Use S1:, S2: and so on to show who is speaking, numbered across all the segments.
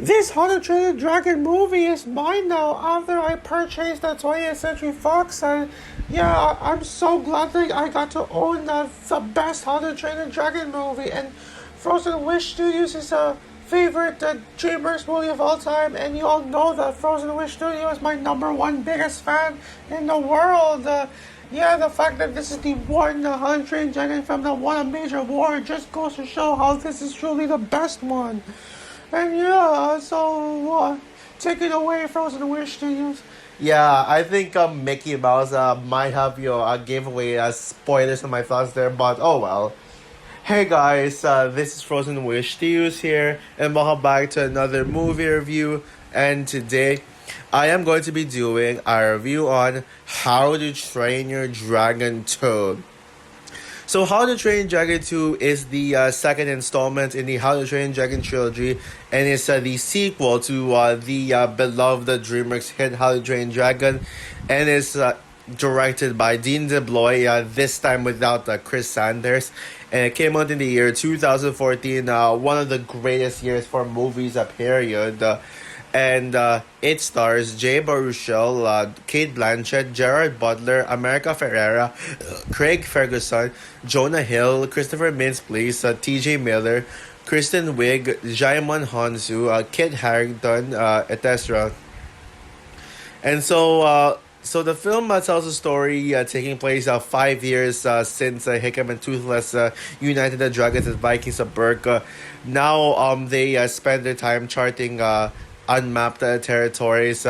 S1: This How to Train a Dragon movie is mine now after I purchased the 20th Century Fox. And yeah, I'm so glad that I got to own the best How to Train a Dragon movie. And Frozen Wish Studios is a favorite DreamWorks movie of all time. And you all know that Frozen Wish Studio is my number one biggest fan in the world. Yeah, the fact that this is the one How to Train a Dragon film that won a major award just goes to show how this is truly the best one. And yeah, so take it away, Frozen Wish Studios.
S2: Yeah, I think Mickey Mouse might have gave away spoilers on my thoughts there, but oh well. Hey guys, this is Frozen Wish Studios here, and welcome back to another movie review. And today, I am going to be doing a review on How to Train Your Dragon 2. So, How to Train Dragon 2 is the second installment in the How to Train Dragon trilogy, and it's the sequel to the beloved DreamWorks hit How to Train Dragon, and is directed by Dean DeBlois, this time without Chris Sanders, and it came out in the year 2014, one of the greatest years for movies, period. And it stars Jay Baruchel, Kate Blanchett, Gerard Butler, America Ferrera, Craig Ferguson, Jonah Hill, Christopher Mintz-Plasse, T.J. Miller, Kristen Wiig, Jaimon Honsu, Kit Harington, etc. And so the film tells a story taking place 5 years since Hickam and Toothless united the dragons and Vikings of Berk. Now they spend their time charting unmapped territories.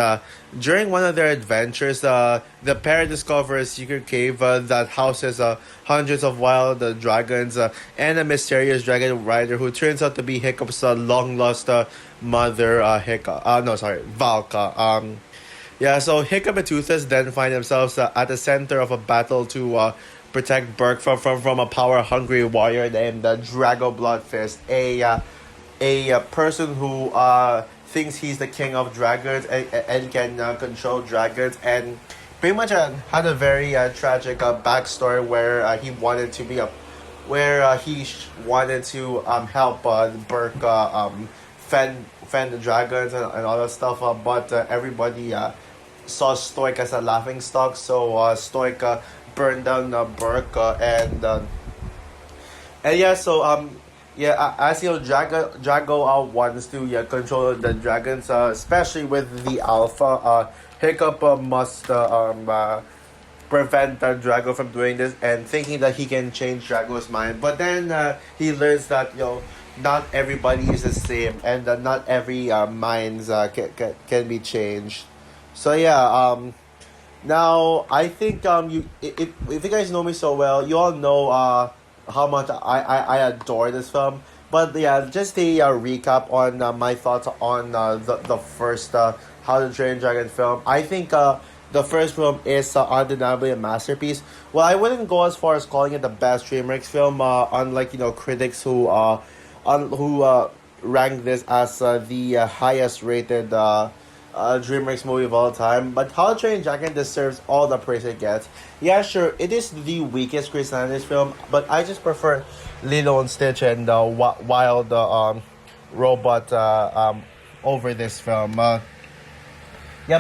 S2: During one of their adventures, the pair discover a secret cave that houses hundreds of wild dragons and a mysterious dragon rider who turns out to be Hiccup's long-lost mother, Valka. Yeah, so Hiccup and Toothless then find themselves at the center of a battle to protect Berk from a power-hungry warrior named Drago Bloodfist, a person who thinks he's the king of dragons and can control dragons, and pretty much had a very tragic backstory where he wanted to be wanted to help Berk fend the dragons and all that stuff, but everybody saw Stoic as a laughing stock, so Stoic burned down Berk, and yeah, so as you know, Drago wants to control the dragons, especially with the Alpha. Hiccup must prevent Drago from doing this, and thinking that he can change Drago's mind. But then he learns that not everybody is the same, and not every minds can be changed. So yeah, now I think if you guys know me so well, you all know how much I adore this film. But yeah, just a recap on my thoughts on the first How to Train Dragon film. I think the first film is undeniably a masterpiece. Well, I wouldn't go as far as calling it the best DreamWorks film, unlike critics who rank this as the highest rated DreamWorks movie of all time. But How to Train Dragon deserves all the praise it gets. Yeah, sure, it is the weakest Chris Sanders film, but I just prefer Lilo and Stitch and Wild Robot over this film. Yeah,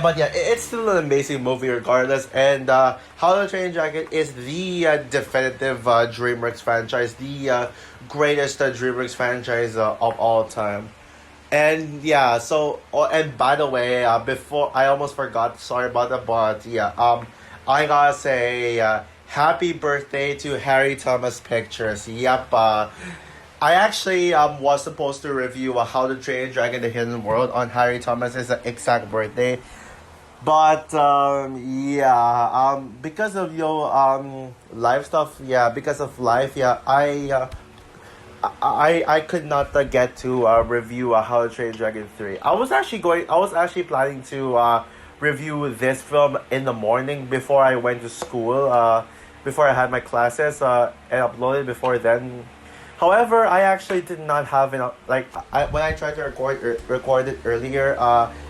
S2: but yeah, it's still an amazing movie regardless. And How to Train Dragon is the definitive DreamWorks franchise, the greatest DreamWorks franchise of all time. And yeah, so and by the way, before I almost forgot, sorry about that, but yeah, I gotta say, happy birthday to Harry Thomas Pictures. Yep, I actually was supposed to review How to Train Dragon: The Hidden World on Harry Thomas's exact birthday, but because of life stuff, because of life, I could not get to review How to Train Dragon 3. I was actually planning to review this film in the morning before I went to school, before I had my classes, and upload it before then. However, I actually did not have enough. When I tried to record it earlier,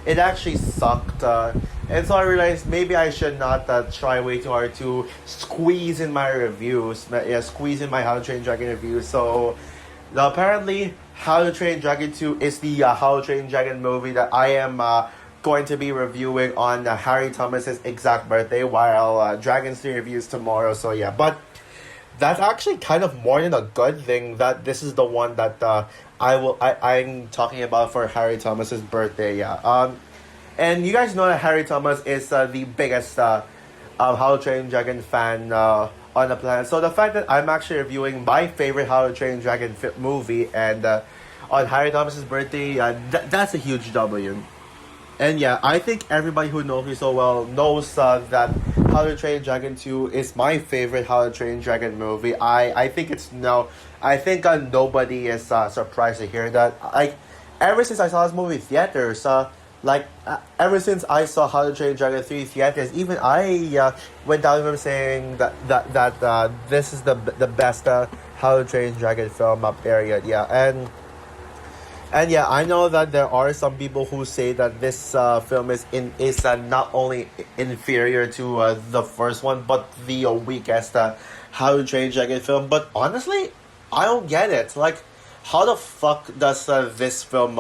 S2: it actually sucked. And so I realized maybe I should not try way too hard to squeeze in my reviews. Squeeze in my How to Train Dragon reviews. So apparently, How to Train Dragon 2 is the How to Train Dragon movie that I am going to be reviewing on Harry Thomas's exact birthday, while Dragon's 3 reviews tomorrow. So yeah, but that's actually kind of more than a good thing that this is the one that I'm talking about for Harry Thomas's birthday. Yeah. And you guys know that Harry Thomas is the biggest How to Train Dragon fan on the planet. So the fact that I'm actually reviewing my favorite How to Train Dragon movie and on Harry Thomas's birthday, that's a huge W. And yeah, I think everybody who knows me so well knows that How to Train Dragon 2 is my favorite How to Train Dragon movie. I think nobody is surprised to hear that. Like, ever since I saw this movie in theaters, ever since I saw How to Train Dragon 3 theaters, even I went down with him saying that this is the best How to Train Dragon film up there yet. Yeah, and yeah, I know that there are some people who say that this film is not only inferior to the first one, but the weakest How to Train Dragon film. But honestly, I don't get it. Like, how the fuck does this film?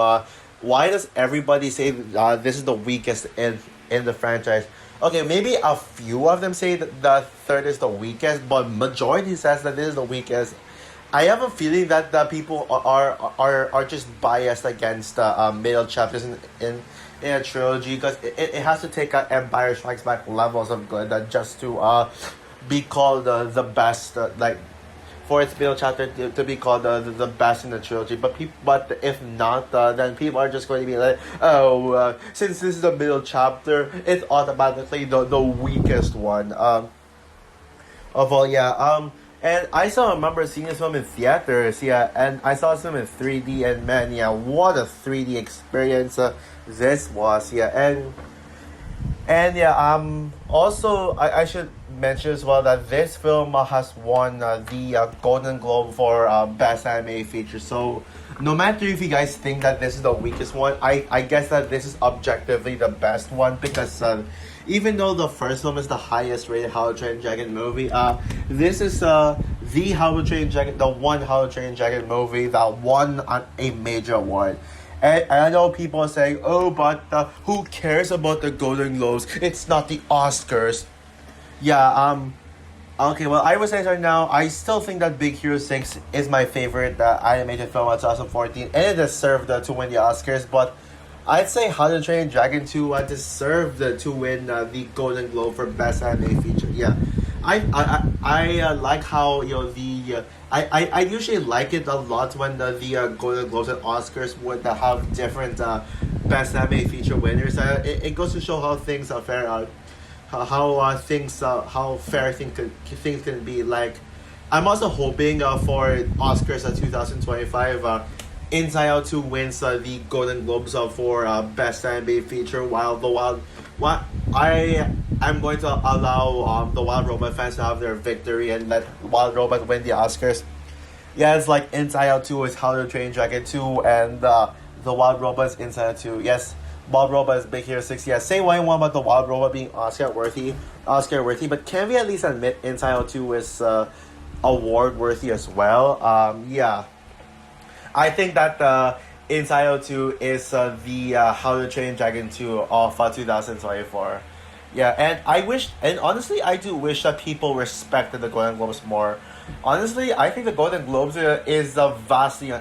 S2: Why does everybody say this is the weakest in the franchise? Okay, maybe a few of them say that the third is the weakest, but majority says that this is the weakest. I have a feeling that the people are just biased against the middle chapters in a trilogy, because it has to take Empire Strikes Back levels of good just to be called the best, for its middle chapter to be called the best in the trilogy. But if not, then people are just going to be like, oh, since this is the middle chapter, it's automatically the weakest one of all. Yeah. And I still remember seeing this film in theaters, yeah, and I saw this film in 3D, and man, yeah, what a 3D experience this was, yeah, and yeah, also, I should mention as well that this film has won the Golden Globe for Best Anime Feature, so no matter if you guys think that this is the weakest one, I guess that this is objectively the best one, because even though the first film is the highest rated How to Train Dragon movie, this is the How to Train Dragon, the one How to Train Dragon movie that won a major award. And I know people are saying, oh, but who cares about the Golden Globes? It's not the Oscars. Yeah, okay, well, I would say right now, I still think that Big Hero 6 is my favorite animated film of 2014, and it deserved to win the Oscars, but I'd say How to Train Dragon 2 deserved to win the Golden Globe for Best Anime Feature. Yeah, I like how, you know, I usually like it a lot when the Golden Globes and Oscars would have different Best Anime Feature winners. It goes to show how things are fair. How fair things can be. Like, I'm also hoping for Oscars 2025. Inside Out 2 wins the Golden Globes for Best Anime Feature, while I'm going to allow the Wild Robot fans to have their victory and let Wild Robot win the Oscars. Yeah, it's like Inside Out 2 is How to Train Dragon 2, and the Wild Robot's Inside Out 2. Yes, Wild Robot is Big Hero 6. Yeah, say what you want about the Wild Robot being Oscar worthy, but can we at least admit Inside Out 2 is award worthy as well? Yeah. I think that Inside Out 2 is the How to Train Dragon 2 of 2024. Yeah, and honestly, I do wish that people respected the Golden Globes more. Honestly, I think the Golden Globes is vastly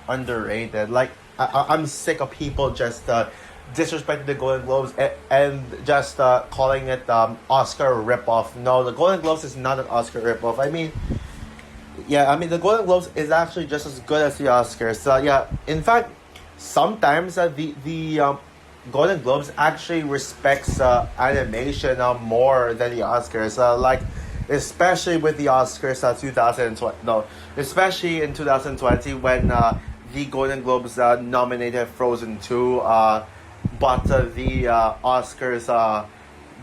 S2: underrated. Like, I'm sick of people just disrespecting the Golden Globes and just calling it Oscar ripoff. No, the Golden Globes is not an Oscar ripoff. I mean, the Golden Globes is actually just as good as the Oscars. Yeah, in fact, sometimes the Golden Globes actually respects animation more than the Oscars. Especially with the Oscars 2020. No, especially in 2020 when the Golden Globes nominated Frozen 2, but the Oscars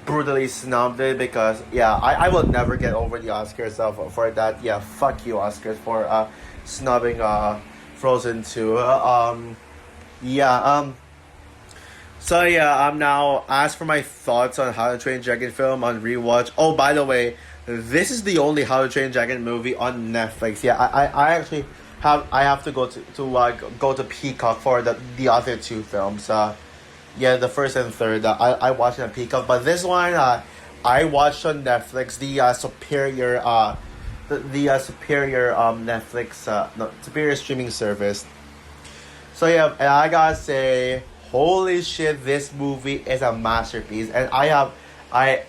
S2: brutally snubbed it, because I will never get over the Oscars for that. Yeah, fuck you, Oscars, for snubbing Frozen 2. So yeah, now as for my thoughts on How to Train Dragon film on rewatch. Oh, by the way, this is the only How to Train Dragon movie on Netflix. Yeah, I actually I have to go to Peacock for the other two films. Yeah, the first and third. I watched it on Peacock, but this one I watched on Netflix. The superior Netflix no, superior streaming service. So yeah, and I gotta say, holy shit, this movie is a masterpiece, and I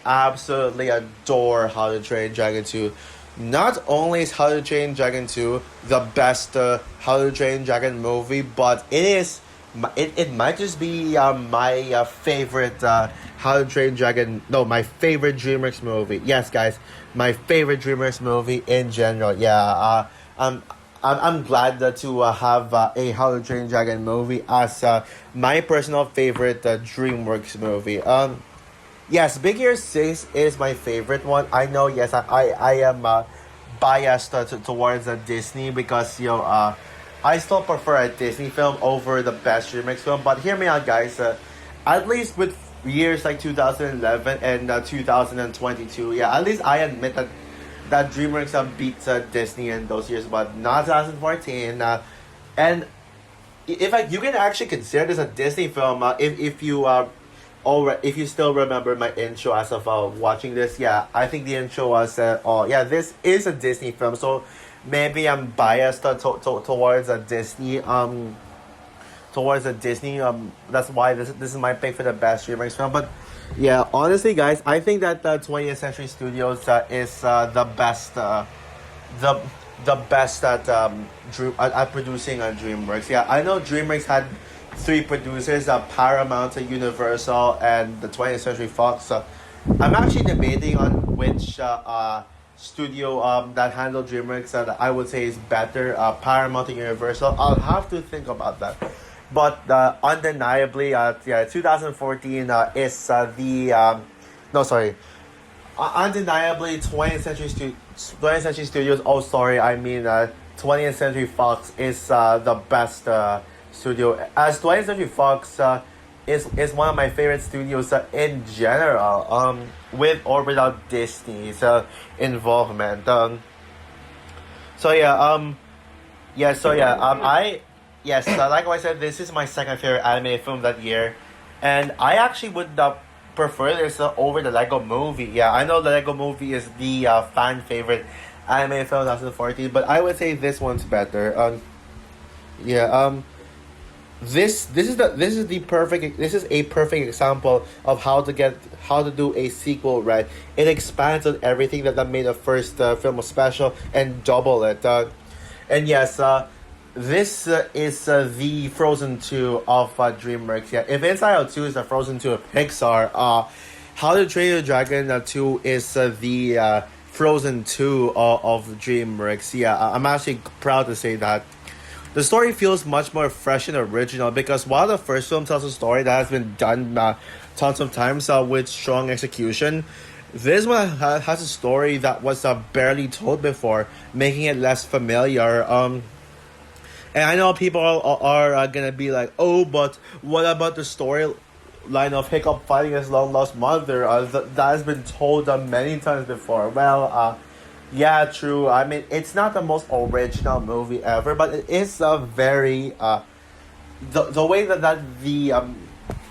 S2: absolutely adore How to Train Dragon 2. Not only is How to Train Dragon 2 the best How to Train Dragon movie, but it might just be my favorite How to Train Dragon. No, my favorite DreamWorks movie. Yes, guys, my favorite DreamWorks movie in general. Yeah, I'm glad to have a How to Train Dragon movie as my personal favorite DreamWorks movie. Yes, Big Hero 6 is my favorite one. I know, yes, I am biased towards Disney because, I still prefer a Disney film over the best DreamWorks film. But hear me out, guys. At least with years like 2011 and 2022, yeah, at least I admit that DreamWorks beats Disney in those years, but not 2014. And you can actually consider this a Disney film if you if you still remember my intro as of watching this. Yeah, I think the intro was yeah, this is a Disney film, so maybe I'm biased towards a Disney towards a Disney. That's why this is my pick for the best DreamWorks film. But yeah, honestly, guys, I think that 20th Century Studios is the best the best at producing DreamWorks. Yeah, I know DreamWorks had three producers: Paramount, Universal, and the 20th Century Fox. I'm actually debating on which studio that handled DreamWorks that I would say is better, Paramount or Universal. I'll have to think about that. But undeniably, yeah, 2014 is the no, sorry, undeniably 20th Century Studios. Oh, sorry, I mean 20th Century Fox is the best studio. As 20th Century Fox is one of my favorite studios in general. With or without Disney's involvement. So yeah, I yes, like I said, this is my second favorite anime film that year, and I actually would prefer this over the Lego Movie. Yeah, I know the Lego Movie is the fan favorite anime film 2014, but I would say this one's better. Yeah. This is a perfect example of how to do a sequel right. It expands on everything that made the first film special and double it. And yes, this is the Frozen 2 of DreamWorks. Yeah, if Inside Out 2 is the Frozen 2 of Pixar, How to Train Your Dragon 2 is the Frozen 2 of DreamWorks. Yeah, I'm actually proud to say that. The story feels much more fresh and original because while the first film tells a story that has been done tons of times with strong execution, this one has a story that was barely told before, making it less familiar. And I know people are gonna be like, oh, but what about the storyline of Hiccup fighting his long lost mother? That has been told many times before. Well, yeah, true. I mean, it's not the most original movie ever, but it is a very the way that the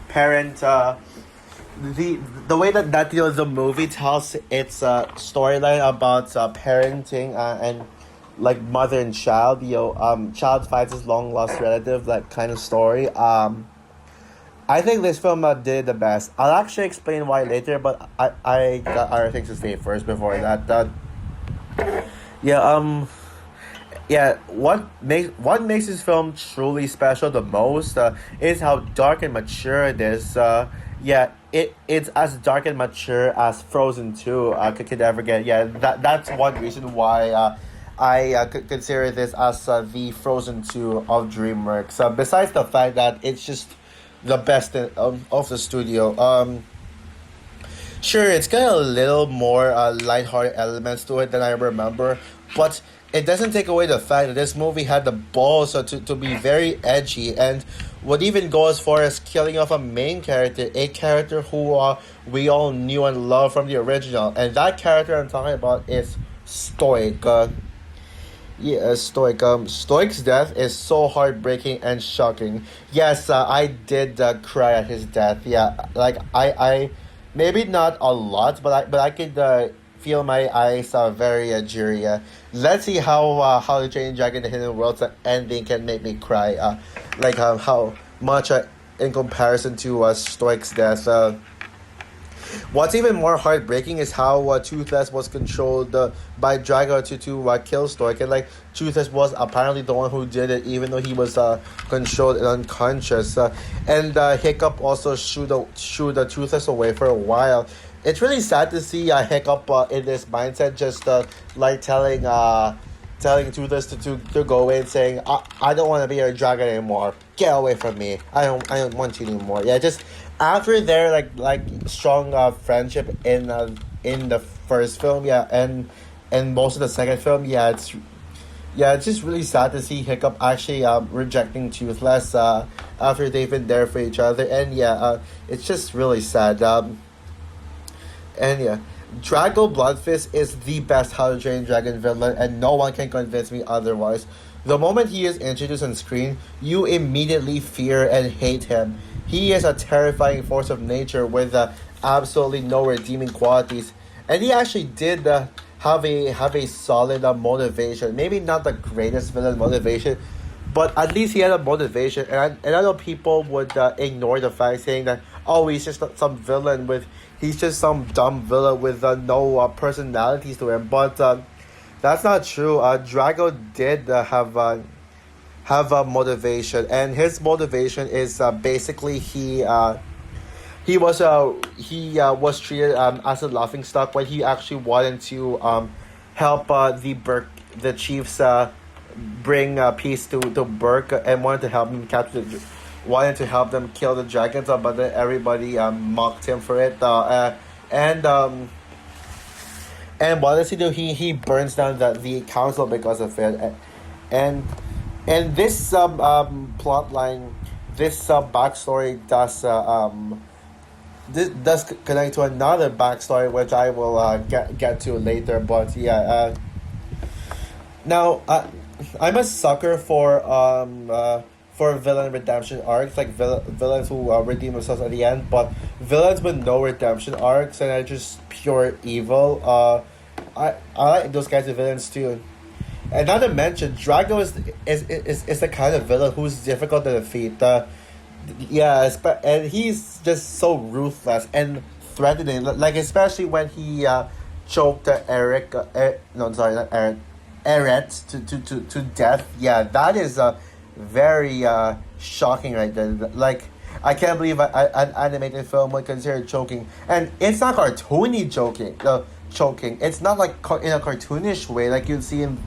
S2: parent the way that the movie tells its storyline about parenting and like mother and child. Child finds his long lost relative, that kind of story. I think this film did the best. I'll actually explain why later, but I got other things to say first before that. Yeah, what makes this film truly special the most is how dark and mature it is. Yeah, it's as dark and mature as Frozen 2 could ever get. Yeah, that's one reason why I could consider this as the Frozen 2 of DreamWorks. Besides the fact that it's just the best of the studio. Sure, it's got a little more lighthearted elements to it than I remember, but it doesn't take away the fact that this movie had the balls to be very edgy and would even go as far as killing off a main character, a character who we all knew and loved from the original. And that character I'm talking about is Stoic. Yeah, Stoic. Stoic's death is so heartbreaking and shocking. Yes, I did cry at his death. Yeah, like maybe not a lot, but I could feel my eyes very teary. Let's see how the Train Dragon the Hidden Worlds ending can make me cry. Like how much in comparison to Stoic's death. What's even more heartbreaking is how Toothless was controlled by Drago to kill Stork, and like Toothless was apparently the one who did it, even though he was controlled and unconscious. And Hiccup also shooed the Toothless away for a while. It's really sad to see Hiccup in this mindset, just like telling Toothless to go away and saying, I don't want to be your dragon anymore. Get away from me. I don't want you anymore. Yeah, just after their like strong friendship in the first film, yeah, and most of the second film, it's just really sad to see Hiccup actually rejecting Toothless after they've been there for each other, and it's just really sad. And yeah, Drago Bloodfist is the best How to Train Dragon villain, and no one can convince me otherwise. The moment he is introduced on screen, you immediately fear and hate him. He is a terrifying force of nature with absolutely no redeeming qualities, and he actually did have a solid motivation. Maybe not the greatest villain motivation, but at least he had a motivation. And I know people would ignore the fact, saying that he's just some villain with he's just some dumb villain with no personalities to him. But that's not true. Drago did have a motivation, and his motivation is basically he was treated as a laughing stock when he actually wanted to help the Chiefs bring peace to Burke, and wanted to help him wanted to help them kill the dragons, but then everybody mocked him for it. And what does he do? He burns down the council because of it, and this plot line, this backstory does connect to another backstory, which I will get to later. But now I'm a sucker for villain redemption arcs, like villains who redeem themselves at the end, but villains with no redemption arcs and are just pure evil. I like those kinds of villains too. And not to mention, Drago is the kind of villain who's difficult to defeat. And he's just so ruthless and threatening. Like especially when he choked Eric. No, sorry, not Eric. Eret to death. Yeah, that is very shocking right there. Like I can't believe an animated film would consider choking, and it's not cartoony choking. Choking. It's not like in a cartoonish way like you'd see in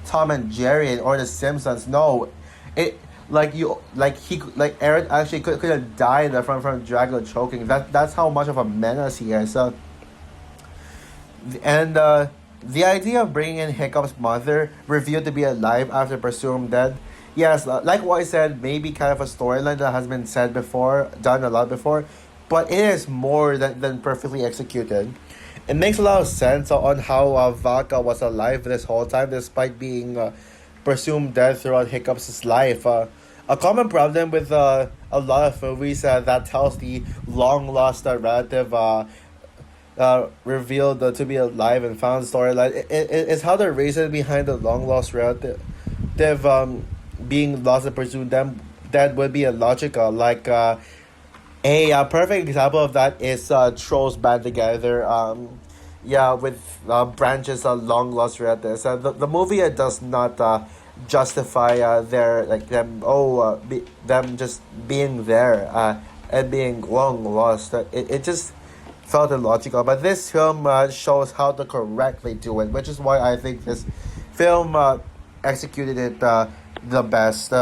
S2: Tom and Jerry or The Simpsons. No, it Aaron actually could have died from Drago choking. That's how much of a menace he is. And the idea of bringing in Hiccup's mother, revealed to be alive after presumed dead. Yes, like what I said, maybe kind of a storyline that has been done a lot before, but it is more than perfectly executed. It makes a lot of sense on how Valka was alive this whole time despite being presumed dead throughout Hiccup's life. A common problem with a lot of movies that tells the long lost relative revealed to be alive and found storyline is how the reason behind the long lost relative being lost and presumed dead would be illogical. Like a perfect example of that is trolls band together. With branches of long lost relatives. The movie does not justify them just being there and being long lost. It just felt illogical. But this film shows how to correctly do it, which is why I think this film executed it the best.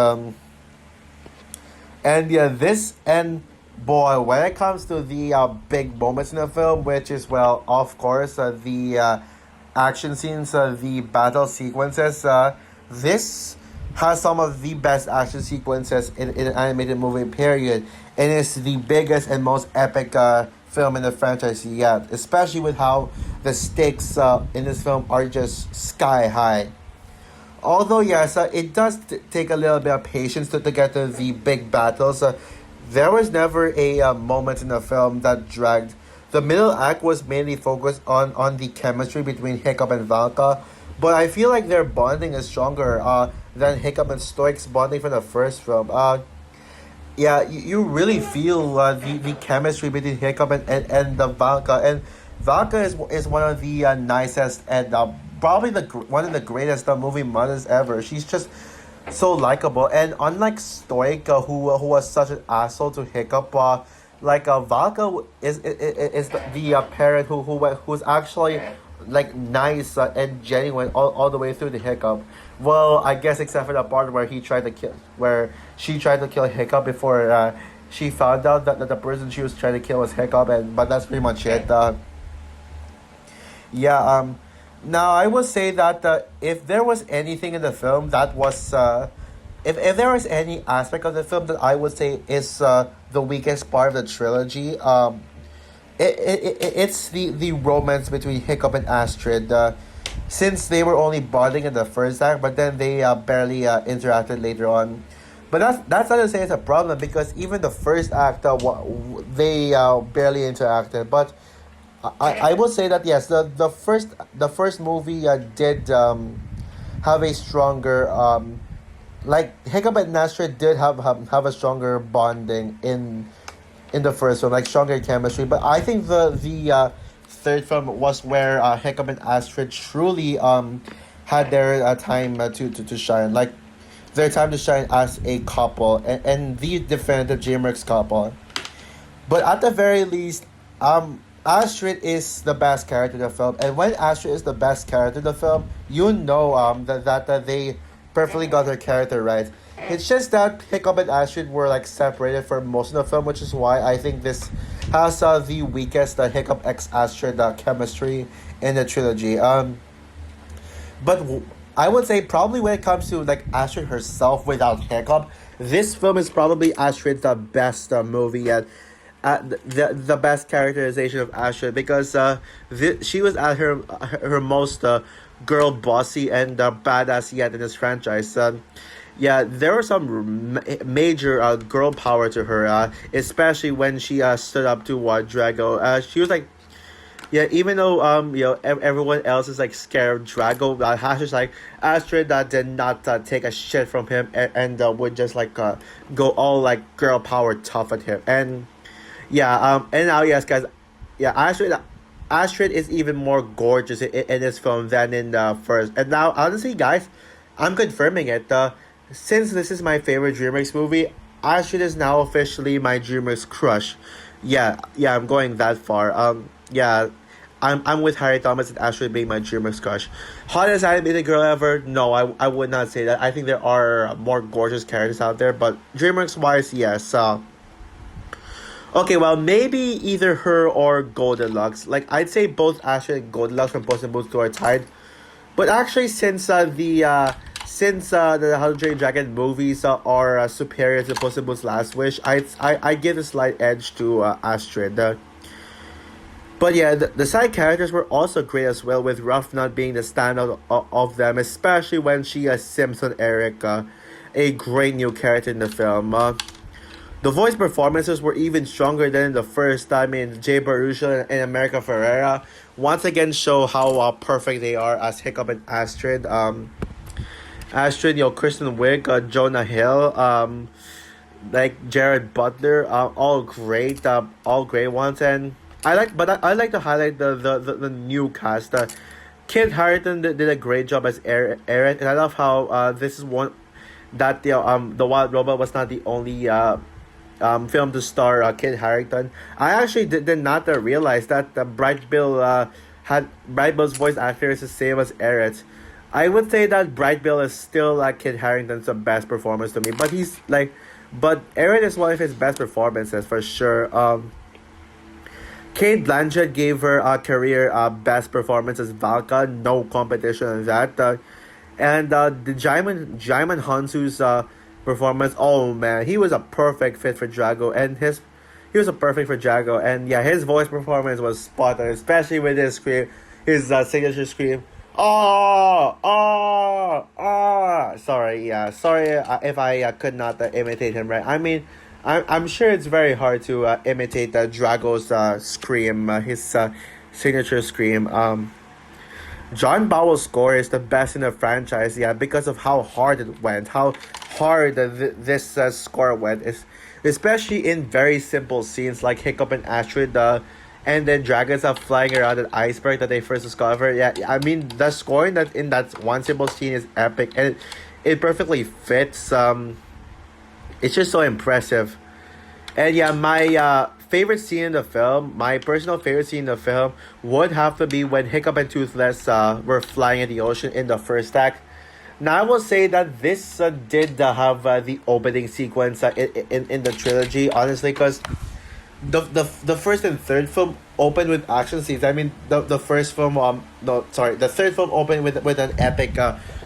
S2: Boy, when it comes to the big moments in the film, which is, well, of course, the action scenes, the battle sequences, this has some of the best action sequences in an animated movie, period. It is the biggest and most epic film in the franchise yet, especially with how the stakes in this film are just sky high. Although yes, it does take a little bit of patience to get to the big battles. There was never a moment in the film that dragged. The middle act was mainly focused on the chemistry between Hiccup and Valka, but I feel like their bonding is stronger than Hiccup and Stoic's bonding from the first film. Yeah, you really feel the chemistry between Hiccup and the Valka. And Valka is one of the nicest and probably one of the greatest movie mothers ever. She's just so likable. And unlike Stoic, who was such an asshole to Hiccup, Valka is the parent who's actually like nice and genuine all the way through the Hiccup. Well, I guess except for the part where she tried to kill Hiccup before she found out that the person she was trying to kill was Hiccup, and but that's pretty much it. Yeah. Now I will say that if there was anything in the film that was if there was any aspect of the film that I would say is the weakest part of the trilogy, it's the romance between Hiccup and Astrid. Since they were only bonding in the first act, but then they barely interacted later on. But that's not to say it's a problem because even the first act, they barely interacted. But I will say that yes, the first movie did have a stronger like Hiccup and Astrid did have a stronger bonding in the first one, like stronger chemistry. But I think the third film was where Hiccup and Astrid truly had their time to shine, like their time to shine as a couple and the definitive DreamWorks couple. But at the very least, Astrid is the best character in the film, and when Astrid is the best character in the film, you know that they perfectly got their character right. It's just that Hiccup and Astrid were like separated for most of the film, which is why I think this has the weakest Hiccup x Astrid chemistry in the trilogy. But I would say probably when it comes to like Astrid herself without Hiccup, this film is probably Astrid's the best movie yet. The best characterization of Astrid because she was at her most girl bossy and badass yet in this franchise. Yeah, there was some major girl power to her, especially when she stood up to Drago. She was like, yeah, even though everyone else is like scared of Drago, Astrid did not take a shit from him and would just like go all like girl power tough at him. And yeah, and now yes, guys, yeah, Astrid is even more gorgeous in this film than in the first. And now honestly, guys, I'm confirming it. Since this is my favorite DreamWorks movie, Astrid is now officially my DreamWorks crush. Yeah, I'm going that far. Yeah, I'm with Harry Thomas and Astrid being my DreamWorks crush. Hottest animated girl ever? No, I would not say that. I think there are more gorgeous characters out there, but DreamWorks wise, yes. Okay, well, maybe either her or Goldilocks. Like, I'd say both Astrid and Goldilocks from Puss in Boots 2 are tied. But actually, since the How to Train Your Dragon movies are superior to Puss in Boots Last Wish, I give a slight edge to Astrid. But yeah, the side characters were also great as well, with Ruff not being the standout of them, especially when she Simpson Eric, a great new character in the film. The voice performances were even stronger than in the first. I mean, Jay Baruchel and America Ferrera once again show how perfect they are as Hiccup and Astrid. Astrid, Kristen Wiig, Jonah Hill, like Jared Butler, all great ones. And I like to highlight the new cast. Kit Harington did a great job as Aaron, and I love how this is one that the Wild Robot was not the only film to star Kit Harington. I actually did not realize that Bright Bill's voice actor is the same as Eret. I would say that Bright Bill is still Kit Harington's best performance to me, but Eret is one of his best performances for sure. Kate Blanchett gave her career best performance as Valka, no competition on that. And the Jaimin Hansu's performance, oh man, he was a perfect fit for Drago, and he was a perfect for Drago, and yeah, his voice performance was spot on, especially with his scream, his signature scream. Sorry, yeah, sorry if I could not imitate him right. I mean, I'm sure it's very hard to imitate Drago's scream, his signature scream. John Bowell's score is the best in the franchise, yeah, because of how hard it went, how hard this score went, is especially in very simple scenes like Hiccup and Astrid, and then dragons are flying around an iceberg that they first discovered. Yeah, I mean the score in that one simple scene is epic, and it perfectly fits. It's just so impressive. And yeah, my favorite scene in the film, my personal favorite scene in the film, would have to be when Hiccup and Toothless were flying in the ocean in the first act. Now, I will say that this did have the opening sequence in the trilogy, honestly, because the first and third film opened with action scenes. I mean, the first film, no, sorry, the third film opened with an epic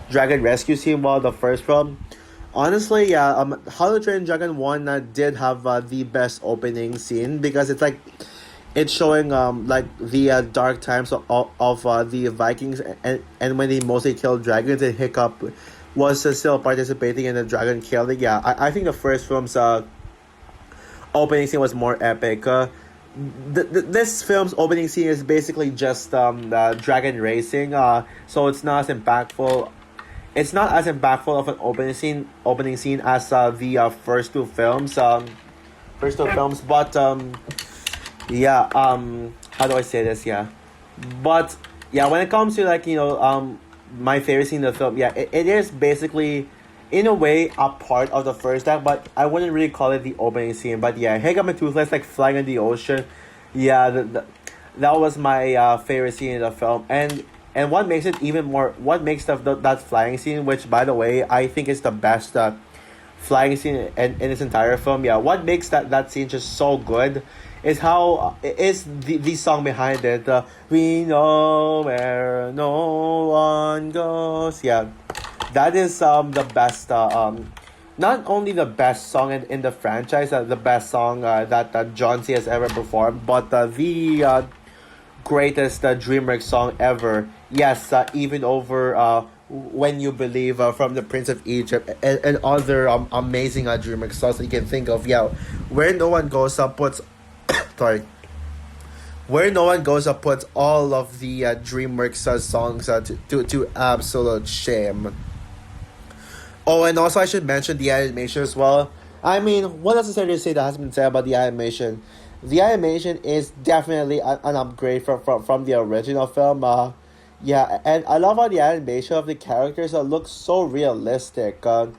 S2: dragon rescue scene, while the first film, honestly, yeah, How to Train Dragon 1 did have the best opening scene because it's like it's showing like the dark times of the Vikings, and when they mostly killed dragons, and Hiccup was still participating in the dragon killing. Yeah, I think the first film's opening scene was more epic. This film's opening scene is basically just the dragon racing. So it's not as impactful. It's not as impactful of an opening scene as the first two films. But yeah. How do I say this? Yeah, but yeah, when it comes to like my favorite scene in the film, yeah, it is basically in a way a part of the first act, but I wouldn't really call it the opening scene. But yeah, Hiccup and Toothless like flying in the ocean, yeah, that was my favorite scene in the film, and what makes it even more, what makes that flying scene, which by the way I think is the best flying scene in this entire film. Yeah, what makes that scene just so good is how is the song behind it. We know where no one goes. Yeah, that is the best. Not only the best song in the franchise, the best song that John C has ever performed, but the greatest DreamWorks song ever. Yes, even over When You Believe from the Prince of Egypt, and other amazing DreamWorks songs that you can think of. Yeah, Where No One Goes puts sorry. Where No One Goes puts all of the DreamWorks songs to absolute shame. Oh, and also I should mention the animation as well. I mean, what necessarily to say that has been said about the animation? The animation is definitely an upgrade from the original film. Yeah, and I love how the animation of the characters looks so realistic. Yeah,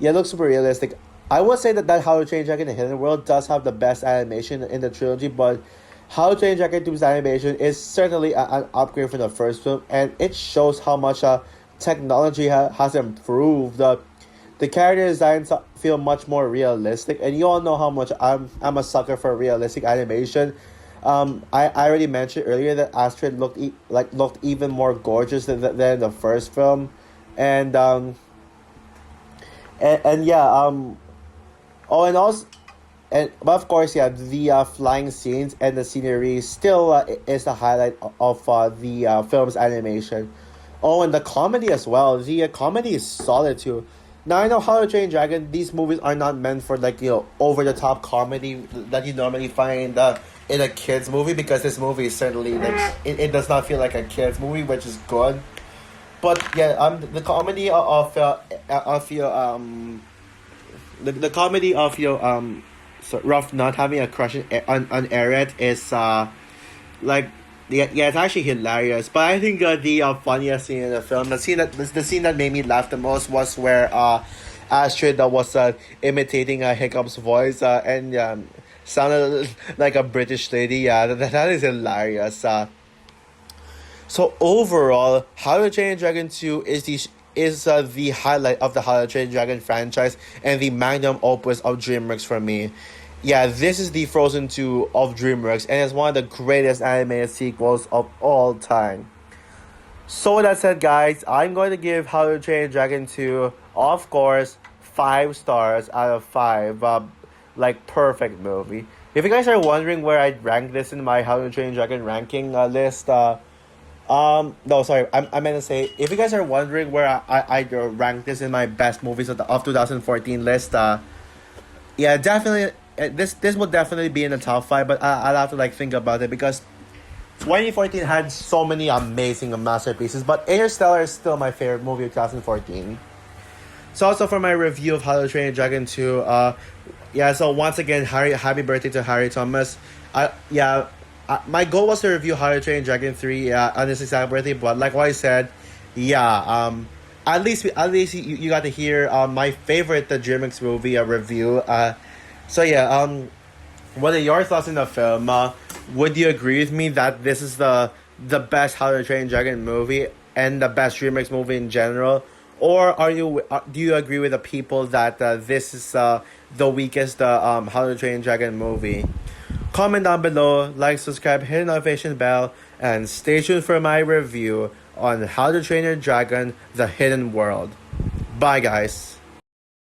S2: it looks super realistic. I would say that How to Train Dragon and Hidden World does have the best animation in the trilogy, but How to Train Dragon 2's animation is certainly an upgrade from the first film, and it shows how much technology has improved. The character designs feel much more realistic, and you all know how much I'm a sucker for realistic animation. I already mentioned earlier that Astrid looked even more gorgeous than the first film, and and yeah, oh, and also, and but of course, yeah, the flying scenes and the scenery still is the highlight of the film's animation. Oh, and the comedy as well. The comedy is solid too. Now I know How to Train Dragon. These movies are not meant for like over the top comedy that you normally find in a kids movie, because this movie is certainly like it does not feel like a kids movie, which is good. But yeah, the comedy of your the comedy of your Ruff not having a crush on Eret is like, yeah, it's actually hilarious. But I think the funniest scene in the film, the scene that made me laugh the most, was where Astrid was imitating Hiccup's voice and sounded like a British lady. Yeah, that is hilarious. So overall, How to Train Dragon 2 is the highlight of the How to Train Dragon franchise and the magnum opus of DreamWorks for me. Yeah, this is the Frozen 2 of DreamWorks, and it's one of the greatest animated sequels of all time. So with that said, guys, I'm going to give How to Train Dragon 2, of course, 5 stars out of 5. Like, perfect movie. If you guys are wondering where I'd rank this in my How to Train Dragon ranking list, No, sorry. I meant to say, if you guys are wondering where I rank this in my best movies of 2014 list, yeah, definitely. This will definitely be in the top five, but I'll have to like think about it because 2014 had so many amazing masterpieces. But Interstellar is still my favorite movie of 2014. So also for my review of How to Train Your Dragon 2, yeah. So once again, happy birthday to Harry Thomas. My goal was to review How to Train Your Dragon 3 on his exact birthday, but like what I said, yeah. At least you got to hear my favorite the DreamWorks movie review. So yeah. What are your thoughts on the film? Would you agree with me that this is the best How to Train Your Dragon movie and the best DreamWorks movie in general? Or do you agree with the people that this is the weakest How to Train Your Dragon movie? Comment down below, like, subscribe, hit the notification bell, and stay tuned for my review on How to Train Your Dragon: The Hidden World. Bye, guys.